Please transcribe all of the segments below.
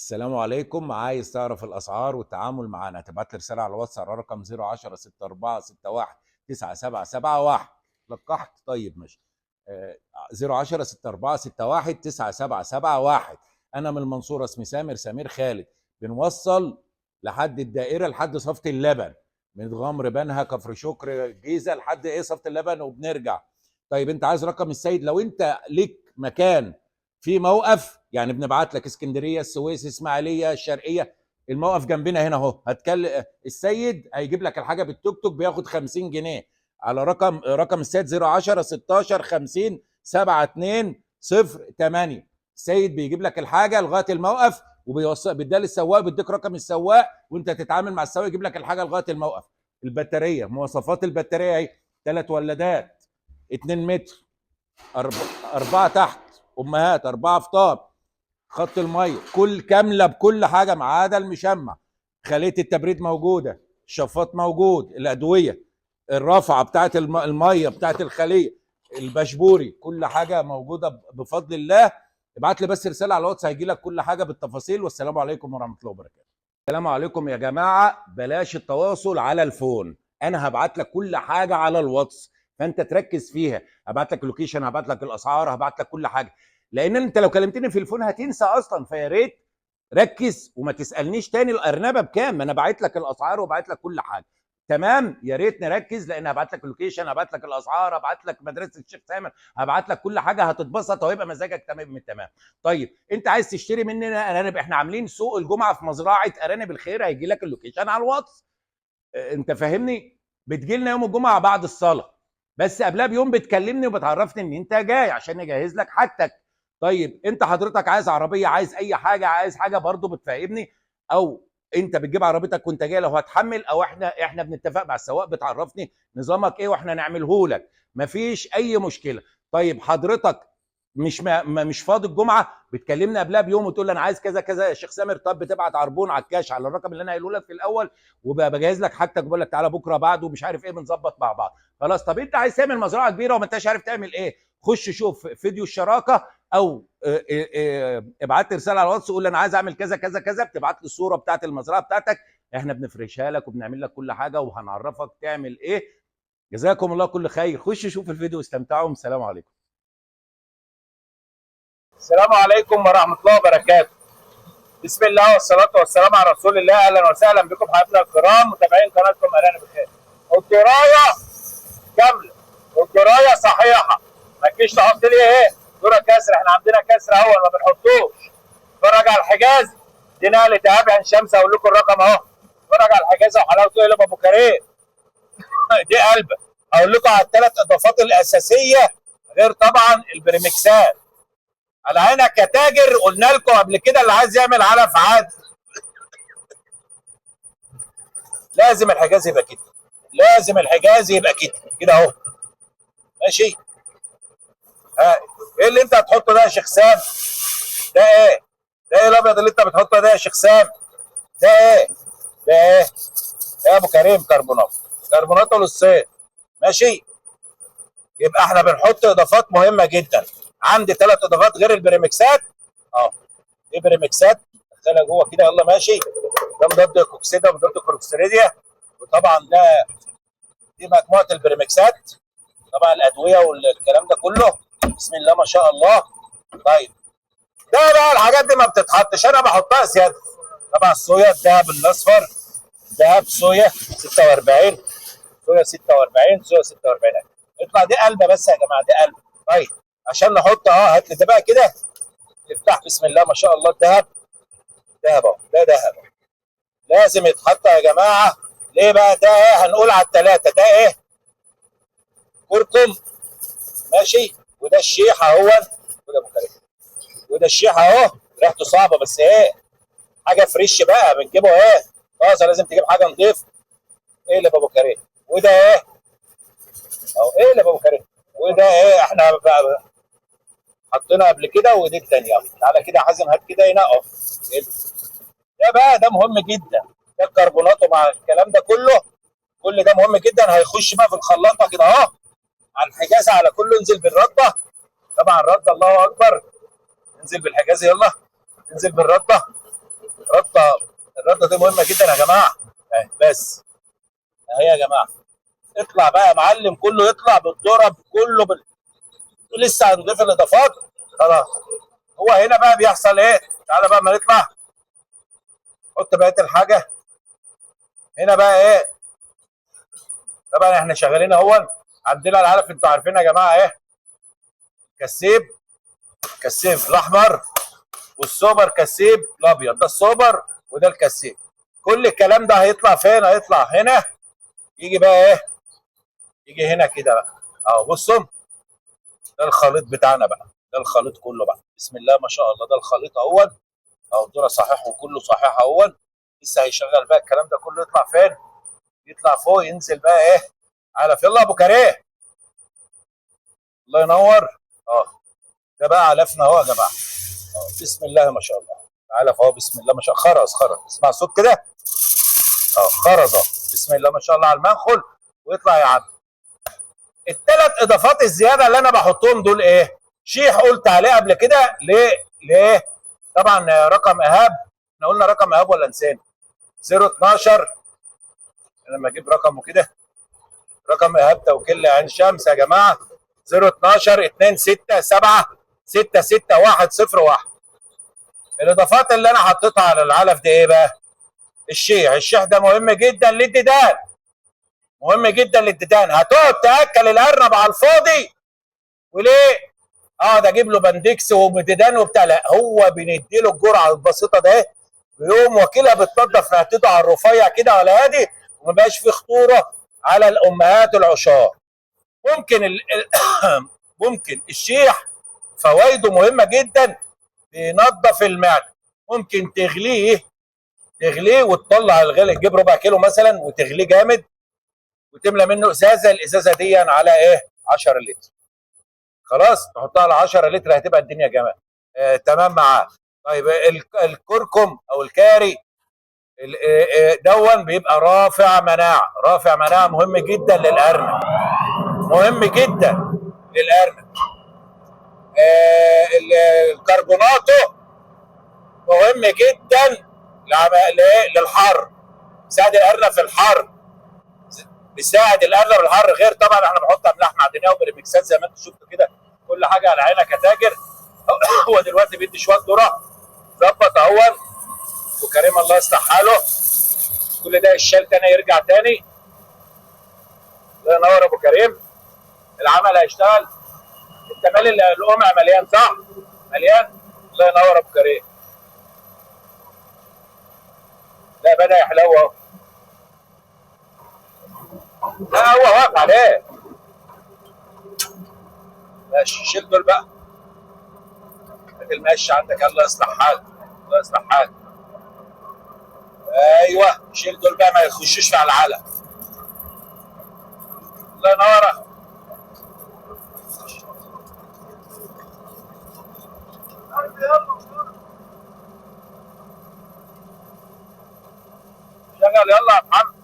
السلام عليكم. عايز تعرف الاسعار والتعامل معنا تبعت لي رساله على الواتس على رقم 010 64 61 9771. لقحت؟ طيب ماشي. 010 64 61 9771. انا من المنصوره، اسمي سمير خالد. بنوصل لحد الدائره لحد صفه اللبن، من غمر بنها كفر شكر الجيزه لحد صفه اللبن وبنرجع. طيب انت عايز رقم السيد؟ لو انت ليك مكان في موقف، يعني بنبعت لك اسكندريه، السويس، اسماعيليه، الشرقيه. الموقف جنبنا هنا اهو. هتكلم السيد هيجيب لك الحاجه بالتوك توك، بياخد 50 جنيه على رقم السيد 010 16 50 72 08. السيد بيجيب لك الحاجه لغايه الموقف وبيوصل، بيديها للسواق، بيديك رقم السواق وانت تتعامل مع السواق يجيب لك الحاجه لغايه الموقف. البطاريه، مواصفات البطاريه اهي: 3 ولادات، 2 متر، 4 تحت امهات، 4 فطار، خط الميه كل كامله بكل حاجه ما عدا المشمع. خليه التبريد موجوده، الشفاط موجود، الادويه، الرافعه بتاعت الميه بتاعت الخليه، البشبوري، كل حاجه موجوده بفضل الله. ابعت لي بس رساله على الواتس هيجي لك كل حاجه بالتفاصيل. والسلام عليكم ورحمه الله وبركاته. السلام عليكم يا جماعه، بلاش التواصل على الفون. انا هبعت لك كل حاجه على الواتس، فانت تركز فيها. هبعت لك اللوكيشن، هبعت لك الاسعار، هبعت لك كل حاجه. لان انت لو كلمتني في الفون هتنسى اصلا، فيا ريت ركز وما تسالنيش تاني الارنبه بكام. ما انا باعت لك الاسعار وباعت لك كل حاجه. تمام؟ يا ريت نركز، لان هبعت لك اللوكيشن، هبعت لك الاسعار، هبعت لك مدرسه الشيخ سامر، هبعت لك كل حاجه، هتتبسط وهيبقى مزاجك تمام من تمام. طيب انت عايز تشتري مننا ارانب؟ احنا عاملين سوق الجمعه في مزرعه ارانب الخير، هيجي لك اللوكيشن على الواتس. انت فاهمني؟ بتجي لنا يوم الجمعه بعد الصلاه، بس قبلها بيوم بتكلمني وبتعرفني ان انت جاي عشان نجهز لك حاجتك. طيب انت حضرتك عايز عربيه، عايز اي حاجه، عايز حاجه برضو بتفهمني، او انت بتجيب عربيتك وانت جاي لو هتحمل، او احنا بنتفق مع السواق، بتعرفني نظامك ايه واحنا نعمله لك، مفيش اي مشكله. طيب حضرتك مش فاضي الجمعه، بتكلمني قبلها بيوم وتقول لي انا عايز كذا كذا يا شيخ سامر، طب بتبعت عربون على الكاش على الرقم اللي انا قايله لك في الاول، وبجهز لك حاجتك وبقول لك تعالى بكره بعده ومش عارف ايه، بنظبط مع بعض. خلاص. طب انت عايز تعمل مزرعه كبيره وما انتش عارف تعمل ايه، خش شوف فيديو الشراكه، او ابعت لي رساله على الواتس قول لي انا عايز اعمل كذا كذا كذا، بتبعت لي الصوره بتاعت المزرعه بتاعتك، احنا بنفرشها لك وبنعمل لك كل حاجه وهنعرفك تعمل ايه. جزاكم الله كل خير. خش شوف الفيديو واستمتعوا. السلام عليكم. السلام عليكم ورحمة الله وبركاته. بسم الله والصلاة والسلام على رسول الله. أهلا وسهلا بكم حبايبنا الكرام متابعين قناتكم أرانب الخير. الدراية كاملة والدراية صحيحة، ما تجيش تحط لي دورة كسر، احنا عندنا كسر أول ما بنحطوش. اتفرج على الحجازي، دي نقلة إيهاب عين شمس، أقول لكم الرقم أهو. اتفرج على الحجازي وحلاوته قلب أبو كريم. دي قلبة. أقول لكم على الثلاث إضافات الأساسية غير طبعا البريمكسات. على عينك يا تاجر، قلنا لكم قبل كده اللي عايز يعمل علف عادي لازم الحجاز يبقى كده، لازم الحجاز يبقى كده كده اهو. ماشي. ايه اللي انت هتحطه ده يا شيخ سام؟ ده ايه؟ ده ايه الابيض اللي انت بتحطه ده يا شيخ سام؟ ده ايه؟ ده ايه؟ يا ابو كريم كربونات، كربونات للصيد. ماشي. يبقى احنا بنحط اضافات مهمه جدا. عندي 3 اضافات غير البريمكسات. اه دي بريمكسات دخلها جوه كده. يلا ماشي. ده مضاد كوكسيدا ومضاد كوركستريديا، وطبعا دي مجموعه البريمكسات، طبعا الادويه والكلام ده كله. بسم الله ما شاء الله. طيب ده بقى الحاجات دي ما بتتحطش، انا بحطها زياده. طبعا الصويا، الدهب الاصفر، دهب صويا 46، صويا 46، صويا 46. يطلع دي قلبه بس يا جماعه، دي قلبه. طيب عشان نحط هات لي ده بقى كده. نفتح بسم الله ما شاء الله. الدهب دهب اهو، ده دهب لازم يتحط يا جماعه. ليه بقى؟ ده هنقول على الثلاثه. ده كركم. ماشي. وده الشيح اهو، وده ابو كريم، وده الشيح اهو. ريحته صعبه بس حاجه فريش بقى بنجيبه طازه، لازم تجيب حاجه نضيفه. اللي ابو كريم. وده اهو. اللي ابو كريم. وده احنا بقى حطينا قبل كده. ودي الثانيه. تعالى كده يا حازم، هات كده هنا اهو. ده بقى ده مهم جدا. ده الكربونات مع الكلام ده كله، كل ده مهم جدا. هيخش بقى في الخلاطه كده اهو على الحجازه، على كله. انزل بالرده. طبعا الرده الله اكبر. انزل بالحجازه. يلا انزل بالرده. النهارده دي مهمه جدا يا جماعه. بس اهي يا جماعه، اطلع بقى يا معلم، كله يطلع بالذره كله لسه هنضيف الاضافات خلاص. هو هنا بقى بيحصل ايه؟ تعالى بقى ما نطلع حط بقيه الحاجه هنا بقى ايه. طبعا احنا شغالين اهو، عندنا العلف انتوا عارفين يا جماعه ايه، كسيب الاحمر، والسوبر كسيب الابيض، ده السوبر وده الكسيب. كل الكلام ده هيطلع فين؟ هيطلع هنا، يجي بقى ايه، يجي هنا كده بقى اهو. بصوا ده الخليط بتاعنا بقى، ده الخليط كله بقى، بسم الله ما شاء الله، ده الخليط اهو اهو، الذره صحيح وكله صحيح اهو. لسه هيشغل بقى الكلام ده كله، يطلع فين؟ يطلع فوق، ينزل بقى ايه علف. يلا ابو كريم، الله ينور. اه ده بقى علفنا اهو يا جماعه. بسم الله ما شاء الله، علف اهو، بسم الله ما شاء الله. خرز اسمع صوت كده خرز اهو، بسم الله ما شاء الله على المنخل، ويطلع يعدي. الثلاث اضافات الزياده اللي انا بحطهم دول ايه؟ شيح قلت عليه قبل كده. ليه؟ طبعا رقم ايهاب، احنا قلنا رقم ايهاب ولا نسينا؟ 012. انا لما اجيب رقمه كده، رقم ايهاب توكيل عين شمس يا جماعه 012 267 66101. الاضافات اللي انا حطيتها على العلف دي ايه بقى؟ الشيح ده مهم جدا للديدان، مهم جدا للديدان. هتقعد تاكل الارنب على الفاضي وليه؟ اقعد اجيب له بندكس ومديدان وبتاع، لا، هو بنديله الجرعه البسيطه ده بيقوم واكلها بتنضف رقبته على الرفيع كده ولا هادي، وما بقاش فيه خطوره على الامهات العشار. ممكن الشيح فوائده مهمه جدا، بينظف المعده. ممكن تغليه وتطلع الغلي، تجيب ربع كيلو مثلا وتغليه جامد وتملى منه ازازه، الازازه دي على ايه؟ 10 لتر. خلاص تحطها على 10 لتر، هتبقى الدنيا جمال. تمام معاك. طيب الكركم او الكاري دون بيبقى رافع مناعه، مهم جدا للارنب، مهم جدا للارنب. الكربوناتو مهم جدا للحر، بيساعد الارنب في الحر، غير طبعا احنا بنحط املاح معدنيه وبريمكسات زي ما انتم شفتوا كده، كل حاجه على عينك يا تاجر. هو دلوقتي بيدي شويه ذره، ظبط اهو، وكريم الله يصلح حاله. كل ده الشال تاني يرجع تاني. الله ينور ابو كريم، العمل هيشتغل. انت مالي القمع مليان صح؟ مليان. الله ينور ابو كريم. لا بدا يحلو اهو. لا هو واقف عليه. ماشي، شيل دول بقى. هات المقش عندك، الله يصلح حالك، الله يصلح حالك. ايوه شيل دول بقى، ما يخشوش على العلق. الله ينور. شغل يلا يا محمد.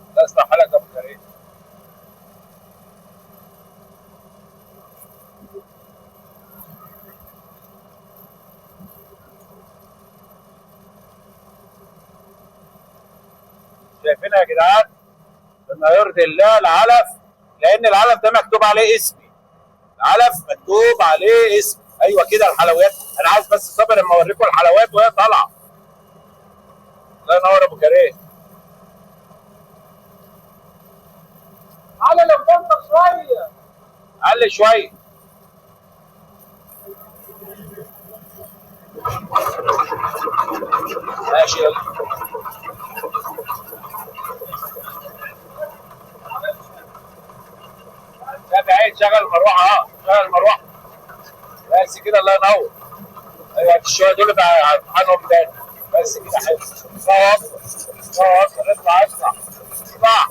الله يصلح حالك يا ابو كريم. شايفينها يا جدعان؟ بما يرضي الله العلف، لان العلف ده مكتوب عليه اسمي، العلف مكتوب عليه اسم. ايوه كده الحلويات، انا عايز بس صبر اما اوريكم الحلويات وهي طالعه. الله ينور ابو كريم. على لو تنطق شويه، علي شويه. ماشي يلا. لا بعيد، شغل المروحه شغل المروحه بس كده. الله ينور. ايوه الشويه دول بقى عنهم تاني بس كده. حلو، الله اكبر، الله اكبر. اطلع اطلع اطلع.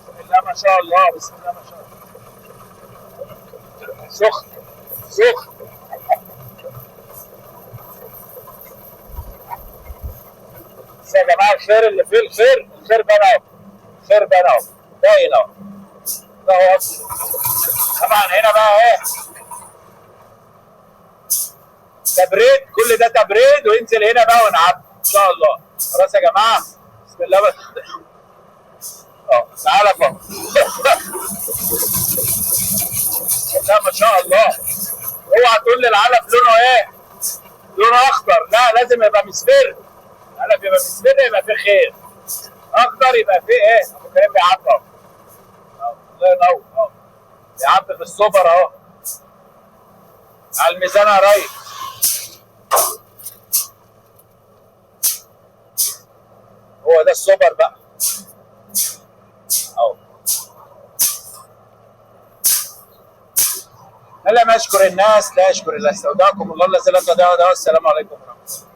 بسم الله ما شاء الله، بسم الله ما شاء الله. سخن سخن. بس يا جماعه الخير اللي فيه الخير، الخير بان اهو، الخير بان اهو، باين اهو، ده هو اصلا. طبعا هنا بقى ايه؟ تبريد، كل ده تبريد، وينزل هنا بقى ونعبي ان شاء الله. خلاص يا جماعه، بسم الله بقى. اه تعالى بقى. لا ما شاء الله. اوعى تقول لي العلف لونه ايه؟ لونه اخضر، لا لازم يبقى مصفر. العلف يبقى مصفر يبقى فيه خير. اخضر يبقى فيه ايه؟ ابو كريم بيعبي اهو. الله ينور اهو. بيعبي في السوبر اهو. على الميزان يا ريس. هو ده السوبر بقى. اهو. الا ما اشكر الناس لا اشكر الله. استودعكم الله الذي لا تضيع ودائعه. السلام عليكم ورحمه الله.